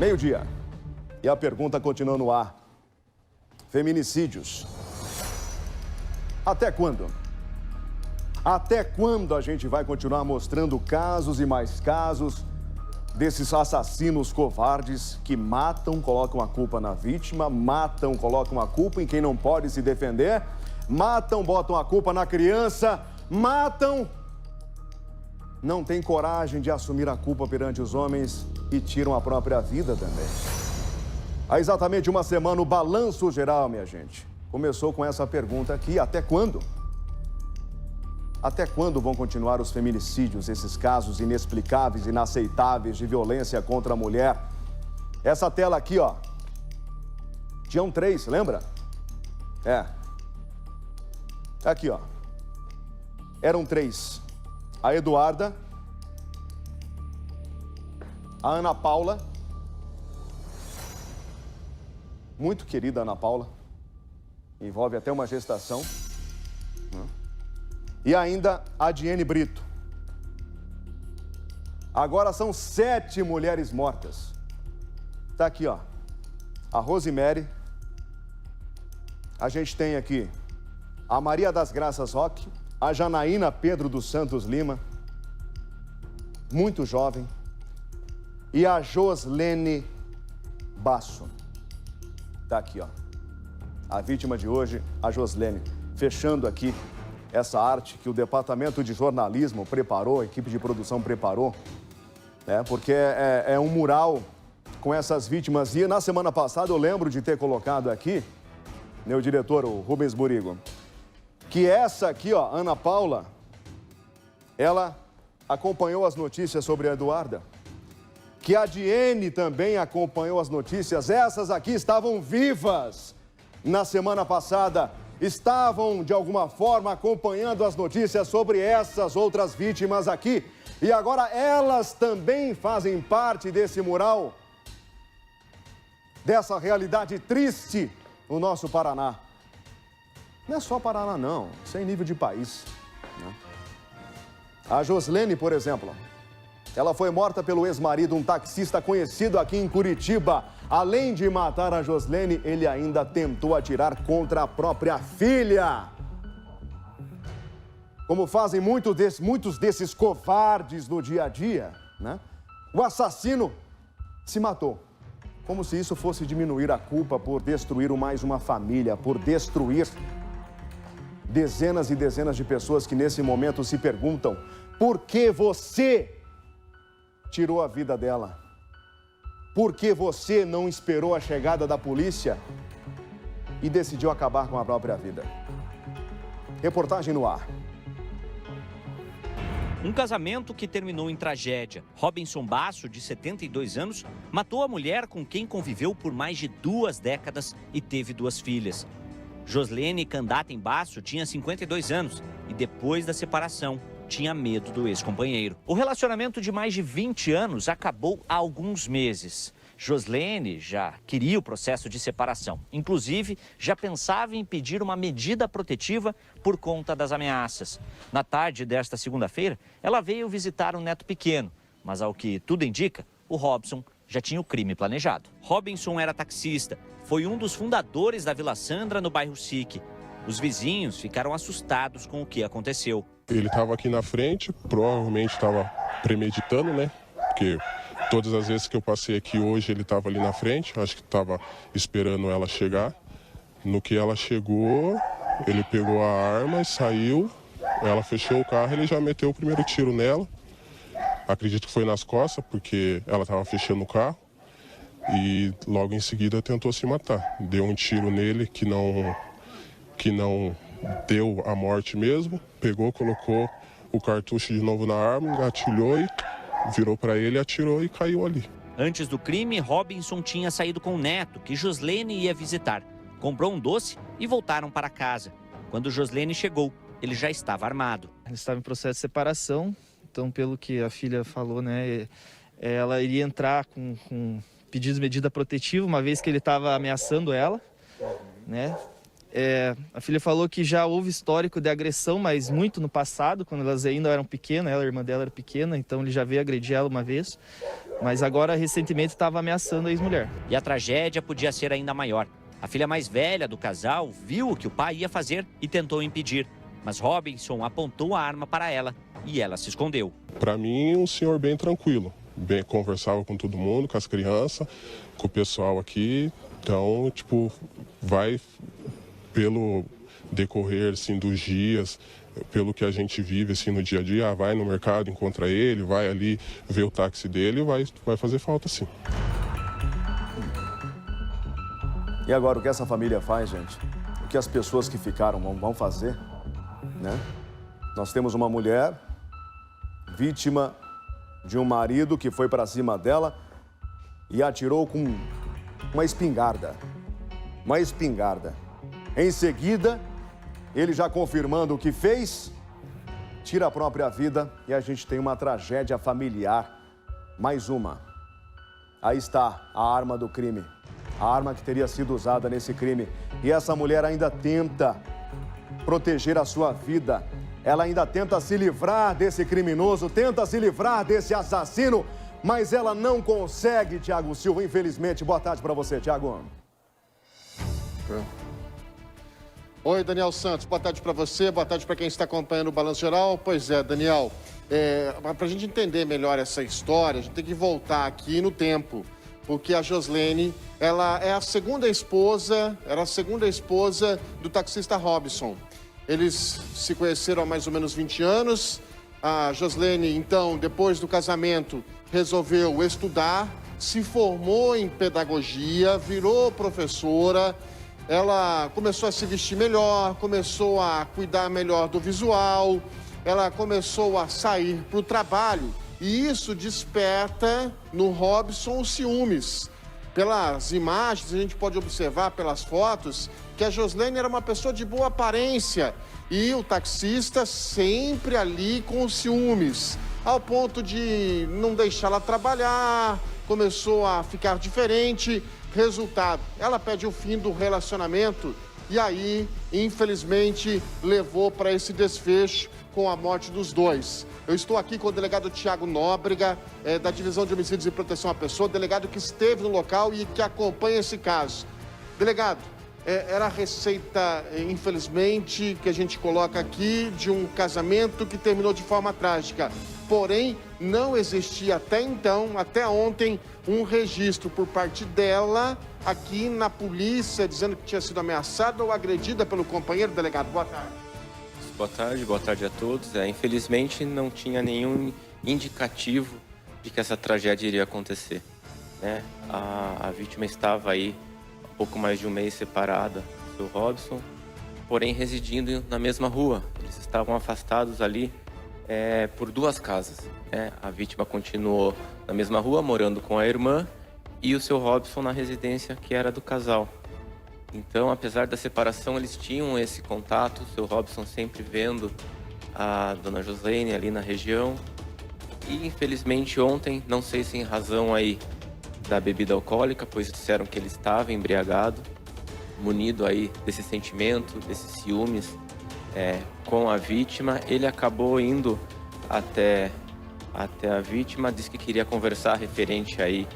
Meio-dia. E a pergunta continua no ar. Feminicídios. Até quando? Até quando a gente vai continuar mostrando casos e mais casos desses assassinos covardes que matam, colocam a culpa na vítima, matam, colocam a culpa em quem não pode se defender, matam, botam a culpa na criança, matam, não têm coragem de assumir a culpa perante os homens e tiram a própria vida também. Há exatamente uma semana, o Balanço Geral, minha gente, começou com essa pergunta aqui: até quando? Até quando vão continuar os feminicídios, esses casos inexplicáveis, inaceitáveis de violência contra a mulher? Essa tela aqui, ó, tinham 3, lembra? Aqui, ó, eram 3. A Eduarda, a Ana Paula, muito querida Ana Paula, envolve até uma gestação, e ainda a Diene Brito. Agora são 7 mulheres mortas. Tá aqui, ó, a Rosemary, a gente tem aqui a Maria das Graças Roque, a Janaína Pedro dos Santos Lima, muito jovem, e a Joslene Basso. Tá aqui, ó, a vítima de hoje, a Joslene, fechando aqui essa arte que o Departamento de Jornalismo preparou, a equipe de produção preparou, porque é um mural com essas vítimas. E na semana passada eu lembro de ter colocado aqui, meu diretor, o Rubens Burigo, que essa aqui, ó, Ana Paula, ela acompanhou as notícias sobre a Eduarda, que a Diene também acompanhou as notícias. Essas aqui estavam vivas na semana passada, estavam, de alguma forma, acompanhando as notícias sobre essas outras vítimas aqui. E agora elas também fazem parte desse mural, dessa realidade triste no nosso Paraná. Não é só Paraná, não. Isso é em nível de país, né? A Joslene, por exemplo, ela foi morta pelo ex-marido, um taxista conhecido aqui em Curitiba. Além de matar a Joslene, ele ainda tentou atirar contra a própria filha. Como fazem muitos desses covardes no dia a dia, né? O assassino se matou. Como se isso fosse diminuir a culpa por destruir mais uma família, por destruir dezenas e dezenas de pessoas que nesse momento se perguntam: por que você tirou a vida dela? Por que você não esperou a chegada da polícia e decidiu acabar com a própria vida? Reportagem no ar. Um casamento que terminou em tragédia. Robinson Basso, de 72 anos, matou a mulher com quem conviveu por mais de 2 décadas e teve 2 filhas. Joslene Candatem Basso tinha 52 anos e, depois da separação, tinha medo do ex-companheiro. O relacionamento de mais de 20 anos acabou há alguns meses. Joslene já queria o processo de separação. Inclusive, já pensava em pedir uma medida protetiva por conta das ameaças. Na tarde desta segunda-feira, ela veio visitar um neto pequeno. Mas, ao que tudo indica, o Robson já tinha o crime planejado. Robinson era taxista. Foi um dos fundadores da Vila Sandra, no bairro SIC. Os vizinhos ficaram assustados com o que aconteceu. Ele estava aqui na frente, provavelmente estava premeditando, né? Porque todas as vezes que eu passei aqui hoje, ele estava ali na frente, acho que estava esperando ela chegar. No que ela chegou, ele pegou a arma e saiu, ela fechou o carro, ele já meteu o primeiro tiro nela. Acredito que foi nas costas, porque ela estava fechando o carro. E logo em seguida tentou se matar. Deu um tiro nele que não deu a morte mesmo. Pegou, colocou o cartucho de novo na arma, engatilhou e virou para ele, atirou e caiu ali. Antes do crime, Robinson tinha saído com o neto, que Joslene ia visitar. Comprou um doce e voltaram para casa. Quando Joslene chegou, ele já estava armado. Ele estava em processo de separação, então, pelo que a filha falou, né, ela iria entrar com pedido de medida protetiva, uma vez que ele estava ameaçando ela, né? A filha falou que já houve histórico de agressão, mas muito no passado, quando elas ainda eram pequenas, a irmã dela era pequena, então ele já veio agredir ela uma vez. Mas agora, recentemente, estava ameaçando a ex-mulher. E a tragédia podia ser ainda maior. A filha mais velha do casal viu o que o pai ia fazer e tentou impedir. Mas Robinson apontou a arma para ela e ela se escondeu. Para mim, um senhor bem tranquilo. Bem, conversava com todo mundo, com as crianças, com o pessoal aqui. Então, tipo, vai pelo decorrer assim, dos dias, pelo que a gente vive assim, no dia a dia, vai no mercado, encontra ele, vai ali ver o táxi dele, vai fazer falta sim. E agora, o que essa família faz, gente? O que as pessoas que ficaram vão fazer, né? Nós temos uma mulher vítima de um marido que foi para cima dela e atirou com uma espingarda. Uma espingarda. Em seguida, ele já confirmando o que fez, tira a própria vida e a gente tem uma tragédia familiar. Mais uma. Aí está a arma do crime. A arma que teria sido usada nesse crime. E essa mulher ainda tenta proteger a sua vida. Ela ainda tenta se livrar desse criminoso, tenta se livrar desse assassino, mas ela não consegue, Thiago Silva, infelizmente. Boa tarde para você, Thiago. Oi, Daniel Santos. Boa tarde para você, boa tarde para quem está acompanhando o Balanço Geral. Pois é, Daniel, para a gente entender melhor essa história, a gente tem que voltar aqui no tempo. Porque a Joslene, ela é a segunda esposa, era a segunda esposa do taxista Robinson. Eles se conheceram há mais ou menos 20 anos. A Joslene, então, depois do casamento, resolveu estudar, se formou em pedagogia, virou professora. Ela começou a se vestir melhor, começou a cuidar melhor do visual, ela começou a sair para o trabalho. E isso desperta no Robinson os ciúmes. Pelas imagens, a gente pode observar pelas fotos que a Joslene era uma pessoa de boa aparência e o taxista sempre ali com os ciúmes, ao ponto de não deixá-la trabalhar, começou a ficar diferente. Resultado, ela pede o fim do relacionamento e aí, infelizmente, levou para esse desfecho com a morte dos dois. Eu estou aqui com o delegado Tiago Nóbrega, da Divisão de Homicídios e Proteção à Pessoa, delegado que esteve no local e que acompanha esse caso. Delegado, era a receita, infelizmente, que a gente coloca aqui de um casamento que terminou de forma trágica. Porém, não existia até então, até ontem, um registro por parte dela aqui na polícia, dizendo que tinha sido ameaçada ou agredida pelo companheiro. Delegado, boa tarde. Boa tarde a todos. Infelizmente, não tinha nenhum indicativo de que essa tragédia iria acontecer, né? A vítima estava aí há pouco mais de um mês separada do seu Robinson, porém residindo na mesma rua. Eles estavam afastados ali por duas casas, né? A vítima continuou na mesma rua, morando com a irmã, e o seu Robinson na residência que era do casal. Então, apesar da separação, eles tinham esse contato, o seu Robinson sempre vendo a dona Joslene ali na região. E, infelizmente, ontem, não sei se em razão aí da bebida alcoólica, pois disseram que ele estava embriagado, munido aí desse sentimento, desses ciúmes com a vítima, ele acabou indo até a vítima, disse que queria conversar referente aí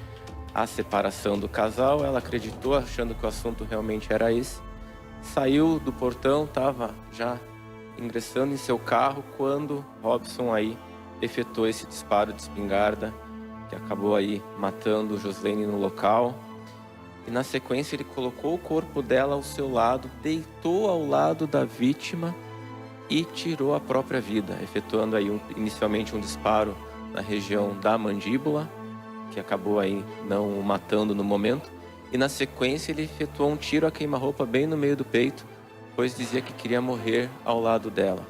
a separação do casal. Ela acreditou, achando que o assunto realmente era esse. Saiu do portão, estava já ingressando em seu carro quando Robinson aí efetuou esse disparo de espingarda que acabou aí matando Joslene no local. E na sequência ele colocou o corpo dela ao seu lado, deitou ao lado da vítima e tirou a própria vida, efetuando aí inicialmente um disparo na região da mandíbula, que acabou aí não o matando no momento, e na sequência ele efetuou um tiro a queima-roupa bem no meio do peito, pois dizia que queria morrer ao lado dela.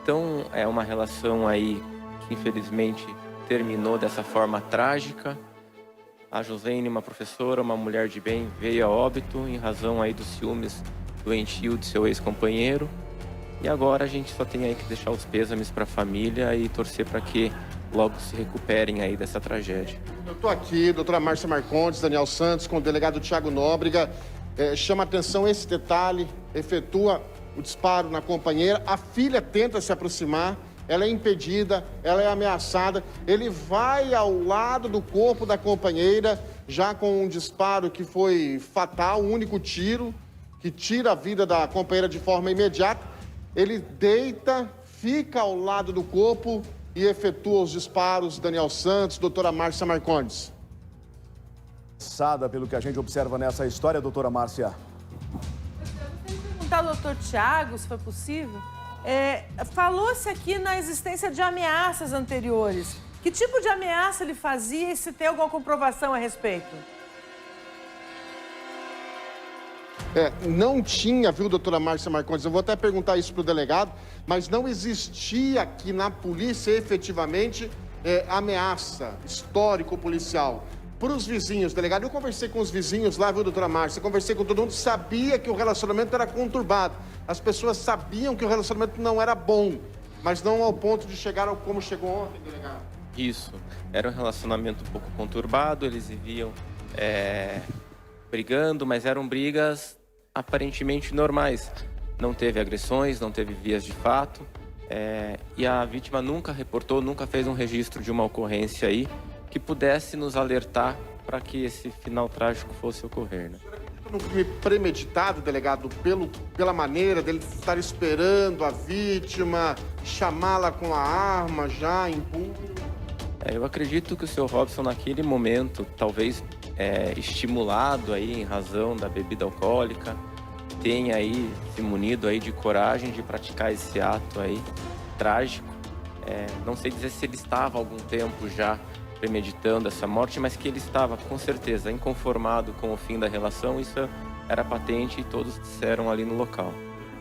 Então é uma relação aí que infelizmente terminou dessa forma trágica. A Joslene, uma professora, uma mulher de bem, veio a óbito em razão aí dos ciúmes doentio de seu ex-companheiro. E agora a gente só tem aí que deixar os pêsames para a família e torcer para que logo se recuperem aí dessa tragédia. Eu estou aqui, doutora Márcia Marcondes, Daniel Santos, com o delegado Tiago Nóbrega. Chama a atenção esse detalhe, efetua o disparo na companheira, a filha tenta se aproximar, ela é impedida, ela é ameaçada, ele vai ao lado do corpo da companheira, já com um disparo que foi fatal, um único tiro, que tira a vida da companheira de forma imediata, ele deita, fica ao lado do corpo e efetua os disparos. Daniel Santos, doutora Márcia Marcondes. Pelo que a gente observa nessa história, doutora Márcia. Perguntar ao doutor Tiago, se foi possível. Falou-se aqui na existência de ameaças anteriores. Que tipo de ameaça ele fazia e se tem alguma comprovação a respeito? Não tinha, viu, doutora Márcia Marcondes? Eu vou até perguntar isso para o delegado, mas não existia aqui na polícia efetivamente ameaça histórico-policial. Para os vizinhos, delegado, eu conversei com os vizinhos lá, viu, doutora Márcia? Conversei com todo mundo, sabia que o relacionamento era conturbado. As pessoas sabiam que o relacionamento não era bom, mas não ao ponto de chegar ao como chegou ontem, delegado. Isso, era um relacionamento um pouco conturbado, eles viviam brigando, mas eram brigas aparentemente normais. Não teve agressões, não teve vias de fato, e a vítima nunca reportou, nunca fez um registro de uma ocorrência aí que pudesse nos alertar para que esse final trágico fosse ocorrer, né? Um crime premeditado, delegado, pela maneira dele estar esperando a vítima, chamá-la com a arma já em punho? Eu acredito que o Sr. Robson, naquele momento, talvez estimulado aí em razão da bebida alcoólica, tenha aí se munido aí de coragem de praticar esse ato aí trágico. Não sei dizer se ele estava há algum tempo já premeditando essa morte, mas que ele estava, com certeza, inconformado com o fim da relação. Isso era patente e todos disseram ali no local.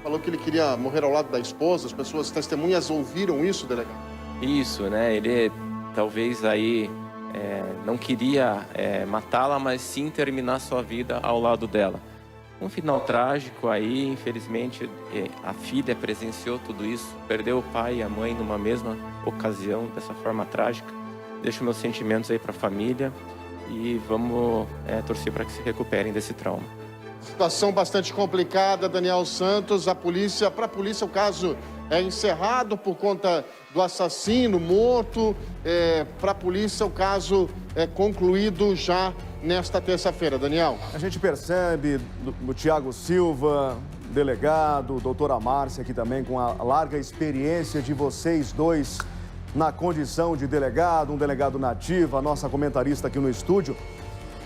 Falou que ele queria morrer ao lado da esposa, as pessoas testemunhas ouviram isso, delegado? Isso, né? Ele talvez aí não queria matá-la, mas sim terminar sua vida ao lado dela. Um final trágico aí, infelizmente, a filha presenciou tudo isso, perdeu o pai e a mãe numa mesma ocasião, dessa forma trágica. Deixo meus sentimentos aí para a família e vamos torcer para que se recuperem desse trauma. Situação bastante complicada, Daniel Santos. Para a polícia o caso é encerrado por conta do assassino morto. Para a polícia o caso é concluído já nesta terça-feira, Daniel. A gente percebe o Tiago Silva, delegado, doutora Márcia aqui também, com a larga experiência de vocês dois na condição de delegado, um delegado nativo, a nossa comentarista aqui no estúdio.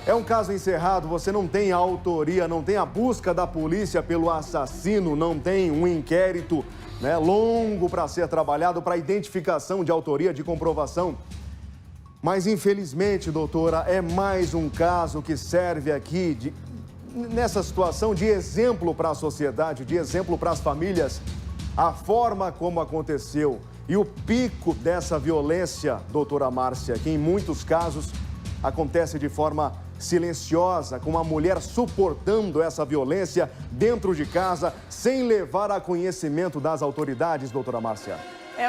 É um caso encerrado, você não tem a autoria, não tem a busca da polícia pelo assassino, não tem um inquérito longo para ser trabalhado para identificação de autoria, de comprovação. Mas, infelizmente, doutora, é mais um caso que serve aqui, nessa situação, de exemplo para a sociedade, de exemplo para as famílias, a forma como aconteceu. E o pico dessa violência, doutora Márcia, que em muitos casos acontece de forma silenciosa, com uma mulher suportando essa violência dentro de casa, sem levar a conhecimento das autoridades, doutora Márcia.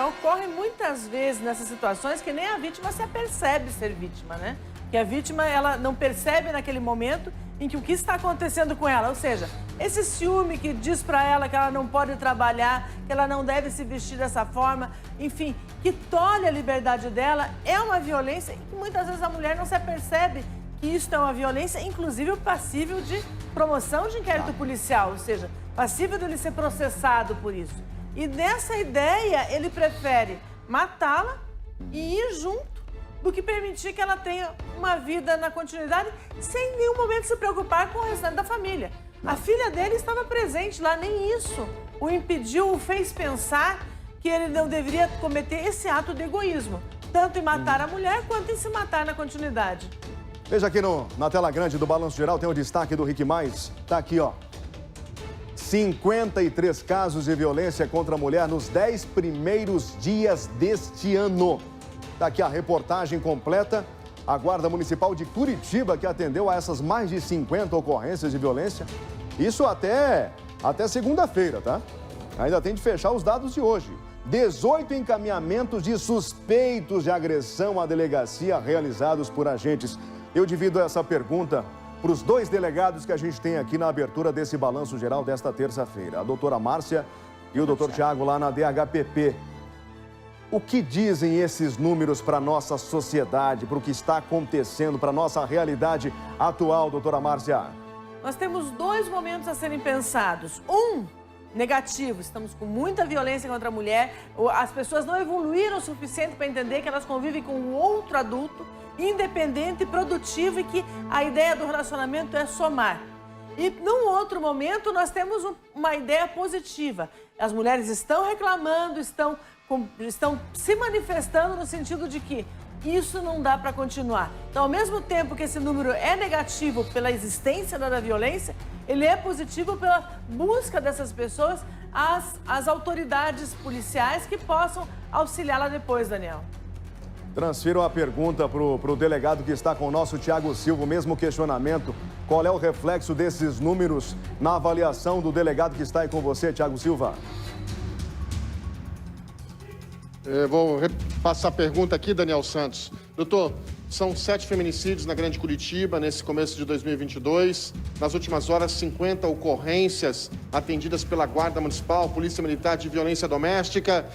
Ocorre muitas vezes nessas situações que nem a vítima se apercebe ser vítima, né? Que a vítima, ela não percebe naquele momento em que o que está acontecendo com ela, ou seja, esse ciúme que diz para ela que ela não pode trabalhar, que ela não deve se vestir dessa forma, enfim, que tolhe a liberdade dela, é uma violência e muitas vezes a mulher não se apercebe que isso é uma violência, inclusive passível de promoção de inquérito policial, ou seja, passível de ele ser processado por isso. E nessa ideia, ele prefere matá-la e ir junto do que permitir que ela tenha uma vida na continuidade sem em nenhum momento se preocupar com o restante da família. A filha dele estava presente lá, nem isso o impediu, o fez pensar que ele não deveria cometer esse ato de egoísmo, tanto em matar a mulher quanto em se matar na continuidade. Veja aqui na tela grande do Balanço Geral, tem o destaque do Rick Mais. Tá aqui, ó. 53 casos de violência contra a mulher nos 10 primeiros dias deste ano. Tá aqui a reportagem completa. A Guarda Municipal de Curitiba, que atendeu a essas mais de 50 ocorrências de violência. Isso até segunda-feira, tá? Ainda tem de fechar os dados de hoje. 18 encaminhamentos de suspeitos de agressão à delegacia realizados por agentes. Eu divido essa pergunta para os dois delegados que a gente tem aqui na abertura desse balanço geral desta terça-feira, a doutora Márcia e o doutor Tiago lá na DHPP. O que dizem esses números para a nossa sociedade, para o que está acontecendo, para a nossa realidade atual, doutora Márcia? Nós temos dois momentos a serem pensados. Um, negativo, estamos com muita violência contra a mulher, as pessoas não evoluíram o suficiente para entender que elas convivem com um outro adulto, independente, produtivo e que a ideia do relacionamento é somar. E num outro momento nós temos uma ideia positiva. As mulheres estão reclamando, estão se manifestando no sentido de que isso não dá para continuar. Então, ao mesmo tempo que esse número é negativo pela existência da violência, ele é positivo pela busca dessas pessoas às autoridades policiais que possam auxiliá-la depois, Daniel. Transfiro a pergunta para o delegado que está com o nosso Tiago Silva, o mesmo questionamento. Qual é o reflexo desses números na avaliação do delegado que está aí com você, Tiago Silva? Vou repassar a pergunta aqui, Daniel Santos. Doutor, são 7 feminicídios na Grande Curitiba nesse começo de 2022. Nas últimas horas, 50 ocorrências atendidas pela Guarda Municipal, Polícia Militar de Violência Doméstica.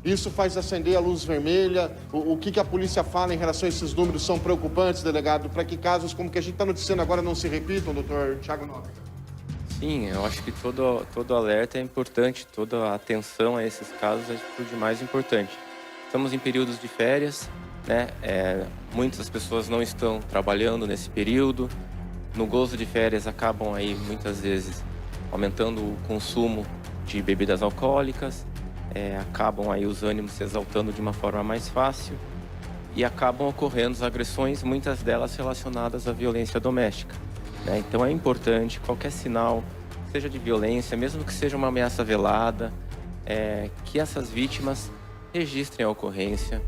Isso faz acender a luz vermelha. O que a polícia fala em relação a esses números são preocupantes, delegado, para que casos como que a gente está noticiando agora não se repitam, doutor Tiago Nóbrega? Sim, eu acho que todo alerta é importante, toda a atenção a esses casos é por demais importante. Estamos em períodos de férias, né? Muitas pessoas não estão trabalhando nesse período. No gozo de férias acabam aí muitas vezes aumentando o consumo de bebidas alcoólicas, acabam aí os ânimos se exaltando de uma forma mais fácil e acabam ocorrendo as agressões, muitas delas relacionadas à violência doméstica, né? Então é importante qualquer sinal, seja de violência, mesmo que seja uma ameaça velada, que essas vítimas registrem a ocorrência,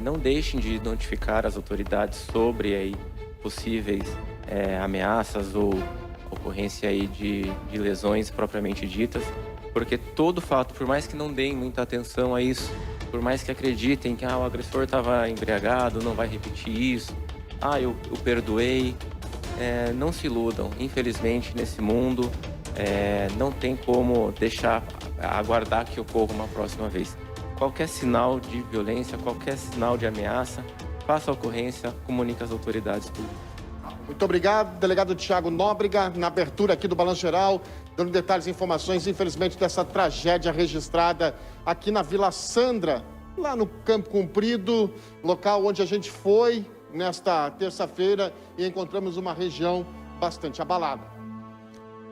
não deixem de notificar as autoridades sobre aí possíveis ameaças ou ocorrência aí de lesões propriamente ditas, porque todo fato, por mais que não deem muita atenção a isso, por mais que acreditem que o agressor estava embriagado, não vai repetir isso, eu perdoei, não se iludam. Infelizmente, nesse mundo, não tem como aguardar que ocorra uma próxima vez. Qualquer sinal de violência, qualquer sinal de ameaça, faça a ocorrência, comunique às autoridades públicas. Muito obrigado, delegado Tiago Nóbrega, na abertura aqui do Balanço Geral, dando detalhes e informações, infelizmente, dessa tragédia registrada aqui na Vila Sandra, lá no Campo Comprido, local onde a gente foi nesta terça-feira e encontramos uma região bastante abalada.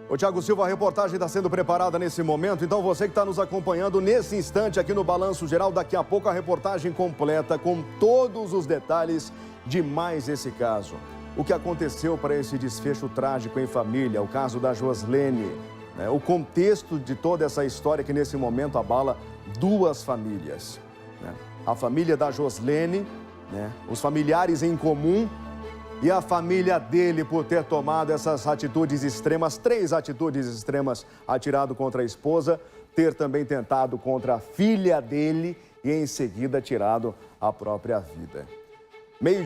Ô, Tiago Silva, a reportagem está sendo preparada nesse momento, então você que está nos acompanhando nesse instante aqui no Balanço Geral, daqui a pouco a reportagem completa com todos os detalhes de mais esse caso. O que aconteceu para esse desfecho trágico em família, o caso da Joslene, né? O contexto de toda essa história que nesse momento abala duas famílias, né? A família da Joslene, né? Os familiares em comum e a família dele por ter tomado essas atitudes extremas, 3 atitudes extremas atirado contra a esposa, ter também tentado contra a filha dele e em seguida tirado a própria vida.